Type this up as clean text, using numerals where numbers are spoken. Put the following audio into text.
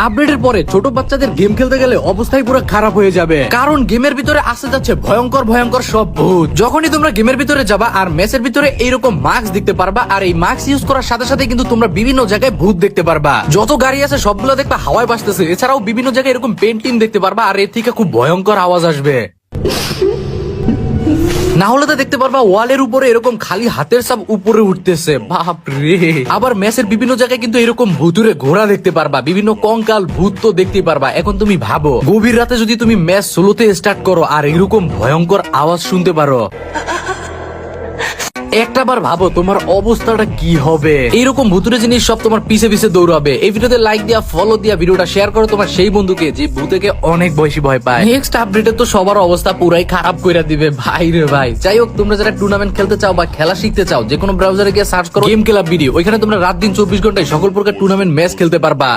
আপডেটের পরে ছোট বাচ্চাদের গেম খেলতে গেলে অবস্থাই পুরো খারাপ হয়ে যাবে, কারণ গেমের ভিতরে আসতে যাচ্ছে ভয়ঙ্কর ভয়ঙ্কর সব ভূত। যখনই তোমরা গেমের ভিতরে যাবা আর ম্যাচের ভিতরে এইরকম মাস্ক দেখতে পারবা, আর এই মাস্ক ইউজ করার সাথে সাথে কিন্তু তোমরা বিভিন্ন জায়গায় ভূত দেখতে পারবা। যত গাড়ি আছে সবগুলো দেখবা হাওয়ায় ভাসতেছে। এছাড়াও বিভিন্ন জায়গায় এরকম পেন্টিং দেখতে পারবা, আর এর থেকে খুব ভয়ঙ্কর আওয়াজ আসবে। না হলে তো দেখতে পারবা ওয়ালের উপরে এরকম খালি হাতের ছাপ উপরে উঠতেছে, বাপ রে। আবার ম্যাচের বিভিন্ন জায়গায় কিন্তু এরকম ভুতুরে ঘোড়া দেখতে পারবা, বিভিন্ন কঙ্কাল ভূত তো দেখতে পারবা। এখন তুমি ভাবো গভীর রাতে যদি তুমি ম্যাচ সোলোতে স্টার্ট করো আর এরকম ভয়ঙ্কর আওয়াজ শুনতে পারো, একটাবার ভাবো তোমার অবস্থাটা কি হবে। এইরকম ভুতুরে জিনিস সব তোমার পিছে পিছে দৌড়াবে। এই ভিডিওতে লাইক দিয়া, ফলো দিয়া, ভিডিওটা শেয়ার করো তোমার সেই বন্ধুকে যে ভূতেকে অনেক বেশি ভয় পায়। নেক্সট আপডেটে তো সবার অবস্থা পুরাই খারাপ কইরা দিবে ভাই রে ভাই। যাই হোক, তোমরা যারা টুর্নামেন্ট খেলতে চাও বা খেলা শিখতে চাও, যে কোনো ব্রাউজারে গিয়ে সার্চ করো গেম ক্লাব ভিডিও। ওইখানে তোমরা রাত দিন 24 ঘন্টায় সকল প্রকার টুর্নামেন্ট ম্যাচ খেলতে পারবা।